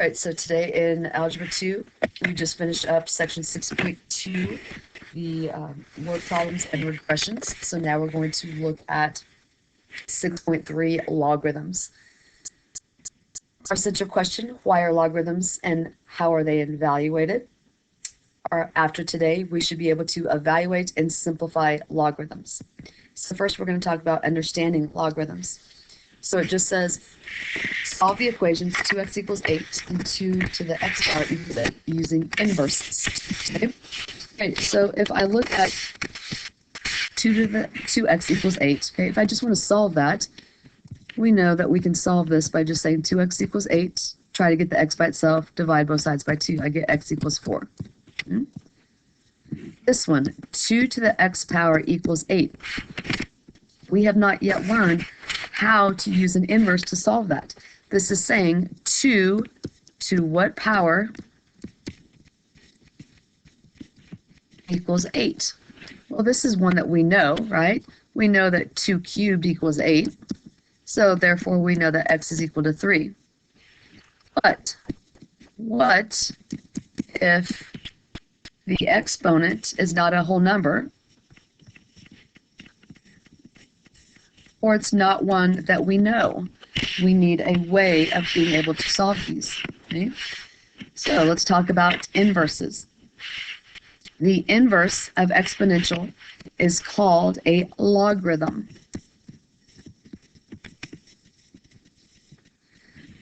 All right, so today in Algebra 2, we just finished up section 6.2, the word problems and regressions. So now we're going to look at 6.3, logarithms. Our central question, why are logarithms and how are they evaluated? After today, we should be able to evaluate and simplify logarithms. So first, we're going to talk about understanding logarithms. So it just says, solve the equations 2x equals 8 and 2 to the x power equals 8 using inverses. Okay, so if I look at 2 to the 2x equals 8, okay, if I just want to solve that, we know that we can solve this by just saying 2x equals 8, try to get the x by itself, divide both sides by 2, I get x equals 4. This one, 2 to the x power equals 8. We have not yet learned how to use an inverse to solve that. This is saying 2 to what power equals 8. Well, this is one that we know, right? We know that 2 cubed equals 8. So therefore, we know that x is equal to 3. But what if the exponent is not a whole number, or it's not one that we know? We need a way of being able to solve these. Okay? So let's talk about inverses. The inverse of exponential is called a logarithm.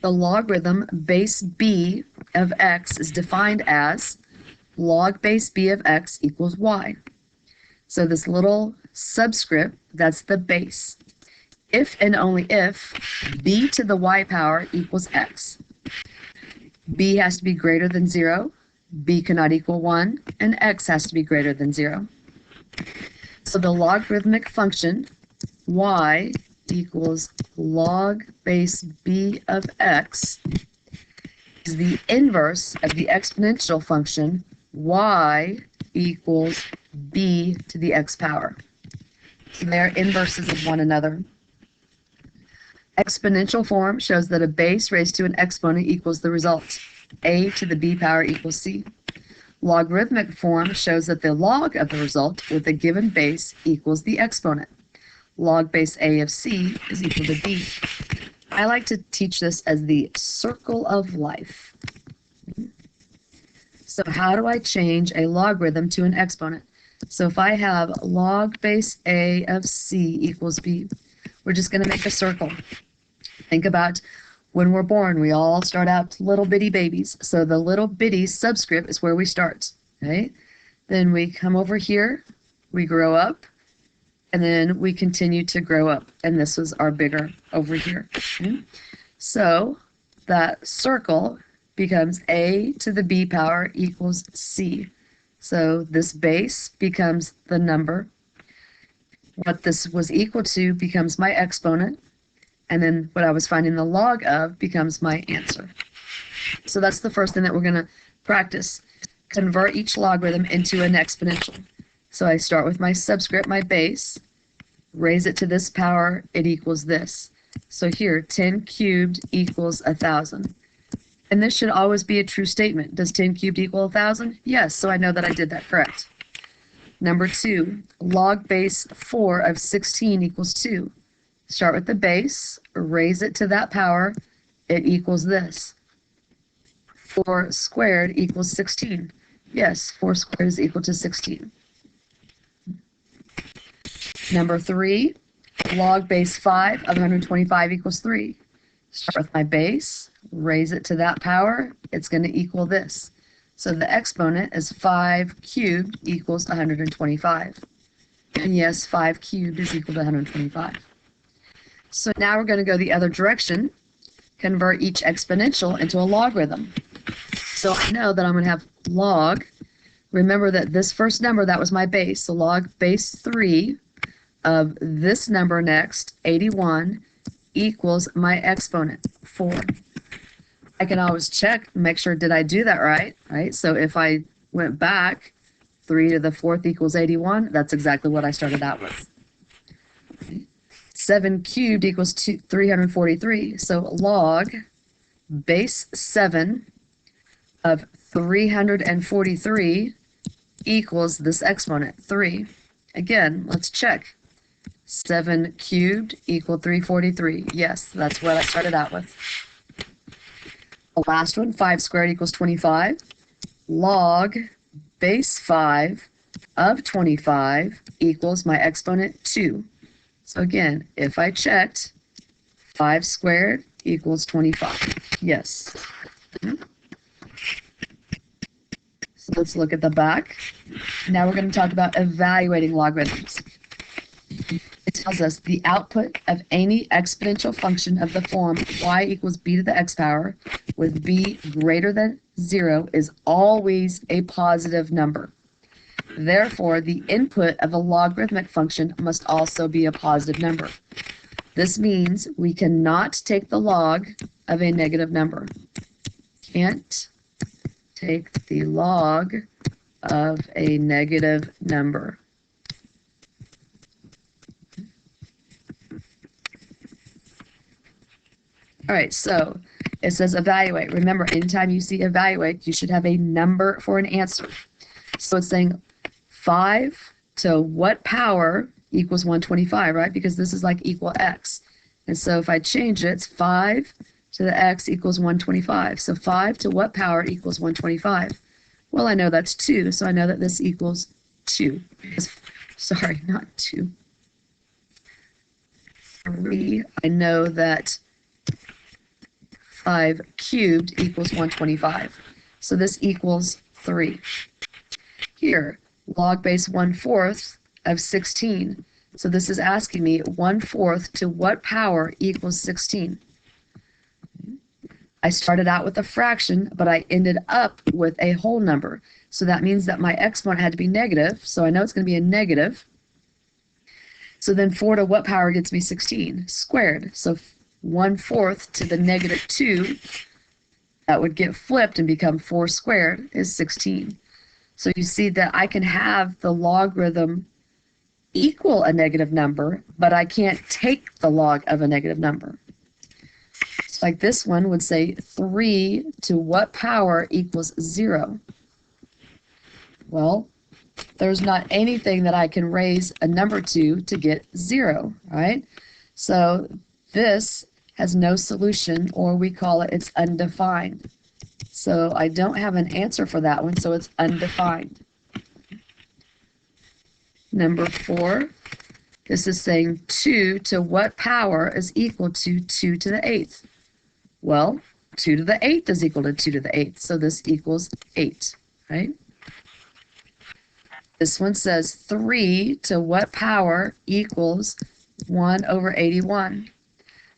The logarithm base b of x is defined as log base b of x equals y. So this little subscript, that's the base. If and only if b to the y power equals x. B has to be greater than 0, b cannot equal 1, and x has to be greater than 0. So the logarithmic function y equals log base b of x is the inverse of the exponential function y equals b to the x power. So they are inverses of one another. Exponential form shows that a base raised to an exponent equals the result. A to the b power equals c. Logarithmic form shows that the log of the result with a given base equals the exponent. Log base a of c is equal to b. I like to teach this as the circle of life. So how do I change a logarithm to an exponent? So if I have log base a of c equals b, we're just going to make a circle. Think about when we're born, we all start out little bitty babies. So the little bitty subscript is where we start. Okay? Then we come over here, we grow up, and then we continue to grow up. And this was our bigger over here. Okay? So that circle becomes a to the b power equals c. So this base becomes the number. What this was equal to becomes my exponent. And then what I was finding the log of becomes my answer. So that's the first thing that we're going to practice. Convert each logarithm into an exponential. So I start with my subscript, my base, raise it to this power, it equals this. So here, 10 cubed equals 1,000. And this should always be a true statement. Does 10 cubed equal 1,000? Yes, so I know that I did that correct. Number 2, log base 4 of 16 equals 2. Start with the base, raise it to that power, it equals this. 4 squared equals 16. Yes, 4 squared is equal to 16. Number 3, log base 5 of 125 equals 3. Start with my base, raise it to that power, it's going to equal this. So the exponent is 5 cubed equals 125. And yes, 5 cubed is equal to 125. So now we're going to go the other direction, convert each exponential into a logarithm. So I know that I'm going to have log. Remember that this first number, that was my base. So log base 3 of this number next, 81, equals my exponent, 4. I can always check, make sure, did I do that right? Right? So if I went back, 3 to the 4th equals 81, that's exactly what I started out with. 7 cubed equals 343. So log base 7 of 343 equals this exponent, 3. Again, let's check. 7 cubed equal 343. Yes, that's what I started out with. The last one, 5 squared equals 25. Log base 5 of 25 equals my exponent 2. So again, if I checked, 5 squared equals 25. Yes. So let's look at the back. Now we're going to talk about evaluating logarithms. It tells us the output of any exponential function of the form y equals b to the x power with b greater than 0 is always a positive number. Therefore, the input of a logarithmic function must also be a positive number. This means we cannot take the log of a negative number. Can't take the log of a negative number. All right, so it says evaluate. Remember, anytime you see evaluate, you should have a number for an answer. So it's saying 5 to what power equals 125, right? Because this is like equal x. And so if I change it, it's 5 to the x equals 125. So 5 to what power equals 125? Well, I know that's 2, so I know that this equals 2. Sorry, not 2. 3, I know that 5 cubed equals 125. So this equals 3. Here, log base 1/4 of 16. So this is asking me 1/4 to what power equals 16. I started out with a fraction, but I ended up with a whole number. So that means that my exponent had to be negative. So I know it's going to be a negative. So then 4 to what power gets me 16? Squared. So 1/4 to the negative 2, that would get flipped and become 4 squared is 16. So you see that I can have the logarithm equal a negative number, but I can't take the log of a negative number. So like this one would say 3 to what power equals 0? Well, there's not anything that I can raise a number to get 0, right? So this has no solution, or we call it, it's undefined. So I don't have an answer for that one, so it's undefined. Number 4, this is saying 2 to what power is equal to 2 to the 8th? Well, 2 to the 8th is equal to 2 to the 8th, so this equals 8, right? This one says 3 to what power equals 1 over 81?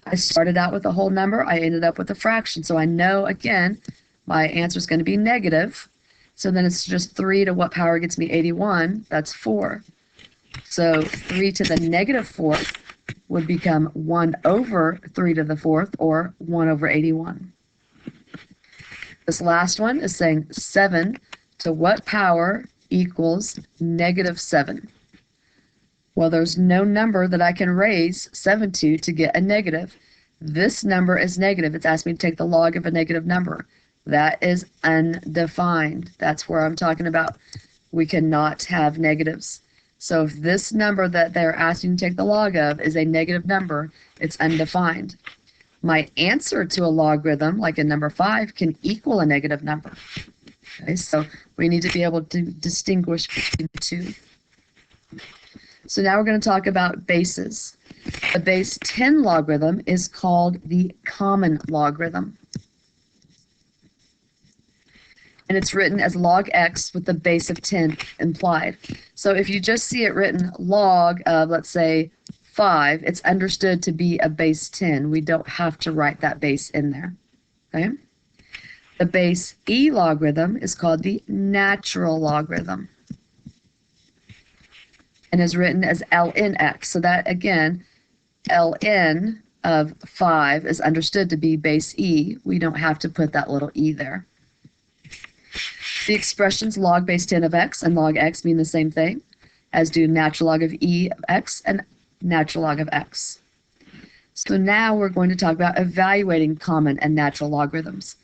I started out with a whole number, I ended up with a fraction, so I know, again, my answer is going to be negative. So then it's just 3 to what power gets me 81? That's 4. So 3 to the negative 4th would become 1 over 3 to the 4th, or 1 over 81. This last one is saying 7 to what power equals negative 7? Well, there's no number that I can raise 7 to get a negative. This number is negative. It's asked me to take the log of a negative number. That is undefined. That's where I'm talking about we cannot have negatives. So if this number that they're asking to take the log of is a negative number, it's undefined. My answer to a logarithm, like in number 5, can equal a negative number. Okay, so we need to be able to distinguish between the two. So now we're going to talk about bases. The base 10 logarithm is called the common logarithm. And it's written as log x with the base of 10 implied. So if you just see it written log of, let's say, 5, it's understood to be a base 10. We don't have to write that base in there. Okay? The base e logarithm is called the natural logarithm and is written as ln x. So that, again, ln of 5 is understood to be base e. We don't have to put that little e there. The expressions log base 10 of x and log x mean the same thing, as do natural log of e of x and natural log of x. So now we're going to talk about evaluating common and natural logarithms.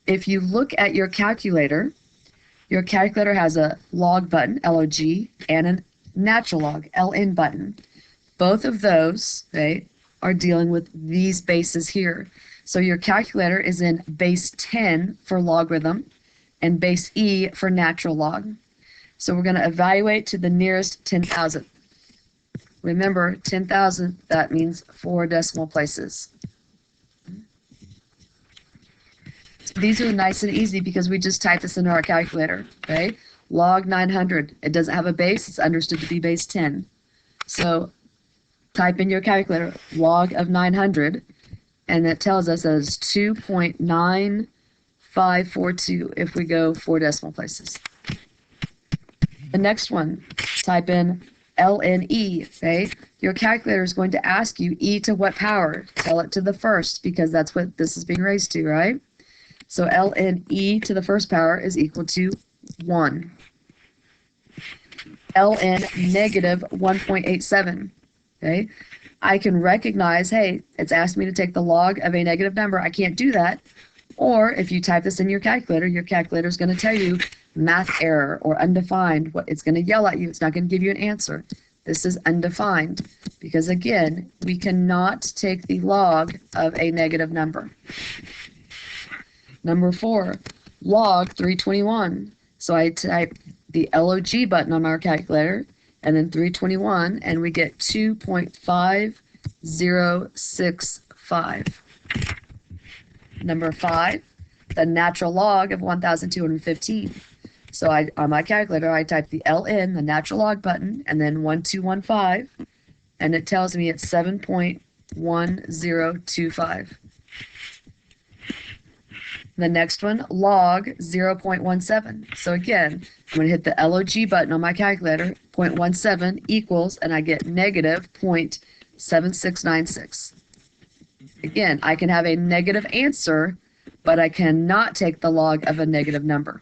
If you look at your calculator has a log button, LOG, and a natural log, LN button. Both of those, okay, are dealing with these bases here. So your calculator is in base 10 for logarithm and base E for natural log. So we're going to evaluate to the nearest 10,000. Remember, 10,000, that means 4 decimal places. So these are nice and easy because we just type this into our calculator, okay? Log 900, it doesn't have a base, it's understood to be base 10. So type in your calculator, log of 900, and that tells us that it's 2.9542 if we go 4 decimal places. The next one, type in LNE, okay? Your calculator is going to ask you e to what power? Tell it to the first because that's what this is being raised to, right? So LNE to the first power is equal to 1. LN negative 1.87, okay? I can recognize, hey, it's asked me to take the log of a negative number. I can't do that. Or if you type this in your calculator is going to tell you math error or undefined. What it's going to yell at you. It's not going to give you an answer. This is undefined because, again, we cannot take the log of a negative number. Number 4, log 321. So I type the LOG button on our calculator and then 321, and we get 2.5065. Number 5, the natural log of 1,215. So on my calculator, I type the LN, the natural log button, and then 1215, and it tells me it's 7.1025. The next one, log 0.17. So again, I'm going to hit the LOG button on my calculator, 0.17 equals, and I get negative 0.7696. Again, I can have a negative answer, but I cannot take the log of a negative number.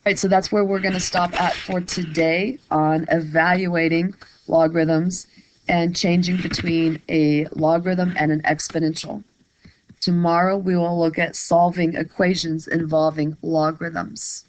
All right, so that's where we're going to stop at for today on evaluating logarithms and changing between a logarithm and an exponential. Tomorrow we will look at solving equations involving logarithms.